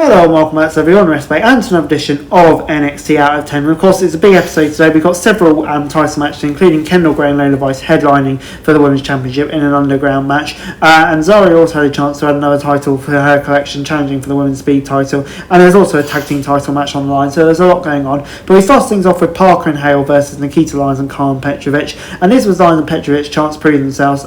Hello and welcome back to everyone, Respect, and to another edition of NXT Out of 10. And of course, it's a big episode today. We've got several title matches, including Kendall Gray and Lola Vice headlining for the Women's Championship in an underground match. And Zaria also had a chance to add another title for her collection, challenging for the Women's Speed title. And there's also a tag team title match on the line, so there's a lot going on. But we start things off with Parker and Hale versus Nikita Lyons and Karen Petrovic. And this was Lyons and Petrovic's chance to prove themselves.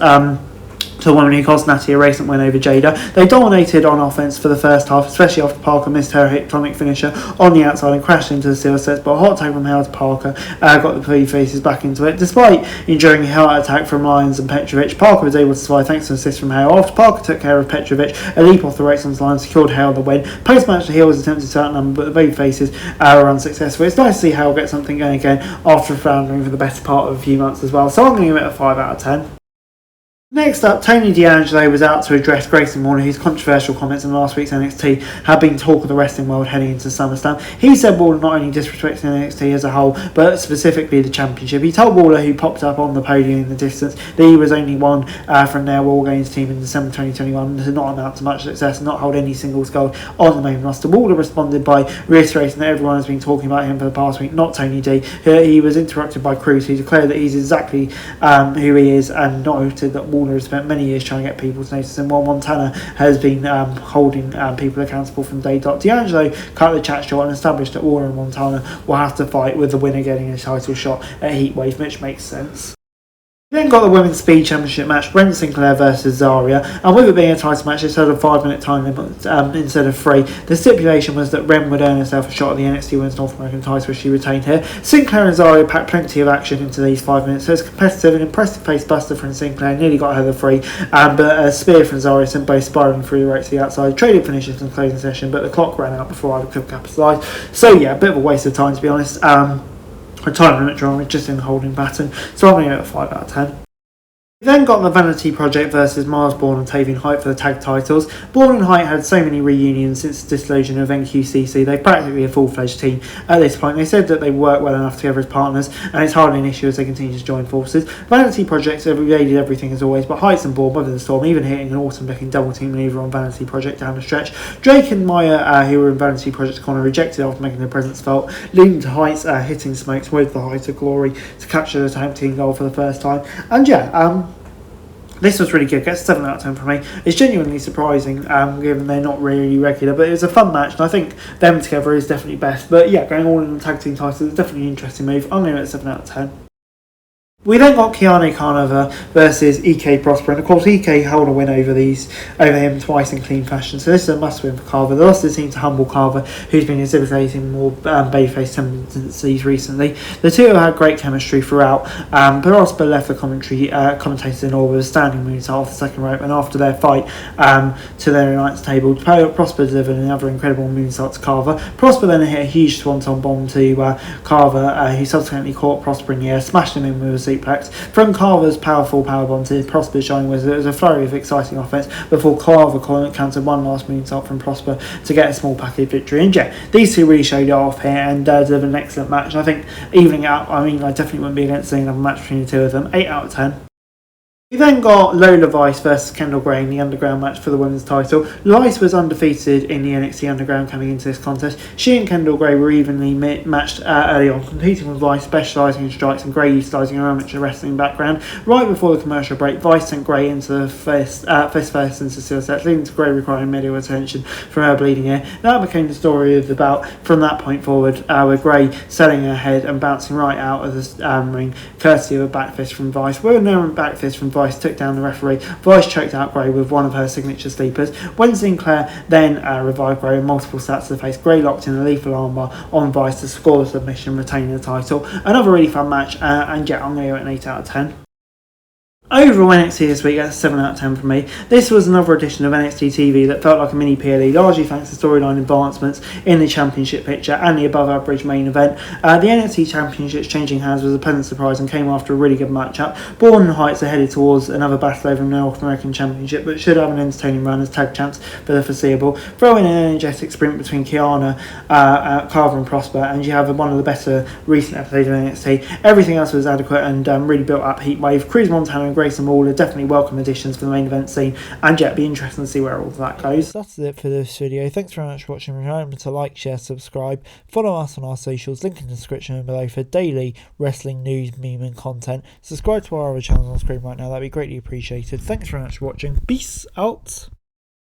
To the woman who cost Natty a recent win over Jada. They dominated on offense for the first half, especially after Parker missed her tonic finisher on the outside and crashed into the steel sets, but a hot tag from Hale to Parker got the three faces back into it. Despite enduring a heart attack from Lyons and Petrovic, Parker was able to survive thanks to an assist from Hale. After Parker took care of Petrovic, a leap off the ropes on the line secured Hale the win. Post-match, the heel was attempted to outnumber, but the baby faces were unsuccessful. It's nice to see Hale get something going again after floundering for the better part of a few months as well, so I'm going to give it a 5 out of 10. Next up, Tony D'Angelo was out to address Grayson Warner, whose controversial comments in last week's NXT have been talk of the wrestling world heading into SummerSlam. He said Warner not only disrespected NXT as a whole, but specifically the championship. He told Waller, who popped up on the podium in the distance, that he was only one from their War Games team in December 2021 to not amount to much success and not hold any singles gold on the main roster. Waller responded by reiterating that everyone has been talking about him for the past week, not Tony D. He was interrupted by Cruz, who declared that he's exactly who he is and noted that Waller has spent many years trying to get people to notice him, while Montana has been holding people accountable from day dot. D'Angelo cut the chat short and established that Waller and Montana will have to fight, with the winner getting a title shot at Heatwave, which makes sense. We then got the Women's Speed Championship match, Brent Sinclair versus Zaria, and with it being a title match, it had a 5-minute time limit instead of 3. The stipulation was that Ren would earn herself a shot at the NXT Women's North American title if she retained here. Sinclair and Zaria packed plenty of action into these 5 minutes, so it's competitive. An impressive face buster from Sinclair nearly got her the 3, but a spear from Zaria sent both spiraling through the ropes to the outside. Traded finishes in the closing session, but the clock ran out before either could capitalise. So yeah, a bit of a waste of time, to be honest. A time limit drawing just in the holding pattern, so I'm going to give it a 5 out of 10. We then got the Vanity Project versus Mars Bourne and Tavian Height for the tag titles. Bourne and Height had so many reunions since the dissolution of NQCC. They're practically a full-fledged team at this point. They said that they work well enough together as partners, and it's hardly an issue as they continue to join forces. Vanity Project evaded everything as always, but Heights and Bourne weathered the storm, even hitting an awesome-looking double-team maneuver on Vanity Project down the stretch. Drake and Maya, who were in Vanity Project's corner, rejected after making their presence felt, leading to Heights hitting Smokes with the Height of Glory to capture the tag team goal for the first time. And yeah, this was really good. Gets 7 out of 10 from me. It's genuinely surprising, given they're not really regular, but it was a fun match, and I think them together is definitely best. But yeah, going all in the tag team titles is definitely an interesting move. I'm going to give it 7 out of 10. We then got Keanu Carnova versus EK Prosper, and of course EK held a win over him twice in clean fashion, so this is a must win for Carver. The loss seemed to humble Carver, who's been exhibiting more babyface tendencies recently. The two have had great chemistry throughout, but Prosper left the commentators in awe with a standing moonsault off the second rope, and after their fight to their announce table, Prosper delivered another incredible moonsault to Carver. Prosper then hit a huge swanton bomb to Carver, who subsequently caught Prosper in the air, smashed him in with a suplex. From Carver's powerful powerbomb to Prosper's shining wizard, it was a flurry of exciting offense before Carver countered one last moonsault from Prosper to get a small package victory. And yeah, these two really showed it off here and delivered an excellent match. And I think evening out, I definitely wouldn't be against seeing another match between the two of them. 8 out of 10. We then got Lola Vice versus Kendall Gray in the Underground match for the women's title. Vice was undefeated in the NXT Underground coming into this contest. She and Kendall Gray were evenly matched early on, competing with Vice specialising in strikes and Gray utilising her amateur wrestling background. Right before the commercial break, Vice sent Gray into the fist first into steel sets, leading to Gray requiring medical attention from her bleeding ear. That became the story of the bout from that point forward, with Gray selling her head and bouncing right out of the ring, courtesy of a back fist from Vice. With an errant back fist from Vice took down the referee. Vice choked out Gray with one of her signature sleepers. When Sinclair then revived Gray with multiple stats to the face, Gray locked in a lethal armbar on Vice to score the submission, retaining the title. Another really fun match, and yeah, I'm going to give it an 8 out of 10. Overall NXT this week, that's a 7 out of 10 from me. This was another edition of NXT TV that felt like a mini PLE, largely thanks to storyline advancements in the championship picture and the above average main event. The NXT Championship's changing hands was a pleasant surprise and came after a really good matchup. Bourne and Heights are headed towards another battle over the North American Championship, but should have an entertaining run as tag champs for the foreseeable. Throw in an energetic sprint between Kiana, Carver and Prosper, and you have one of the better recent episodes of NXT. Everything else was adequate and really built up Heatwave. Cruz, Montana and Grayson Waller, definitely welcome additions for the main event scene, and yeah, it'd be interesting to see where all of that goes. That's it for this video. Thanks very much for watching. Remember to like, share, subscribe, follow us on our socials, link in the description below for daily wrestling news, meme and content. Subscribe to our other channels on screen right now, that'd be greatly appreciated. Thanks very much for watching. Peace out.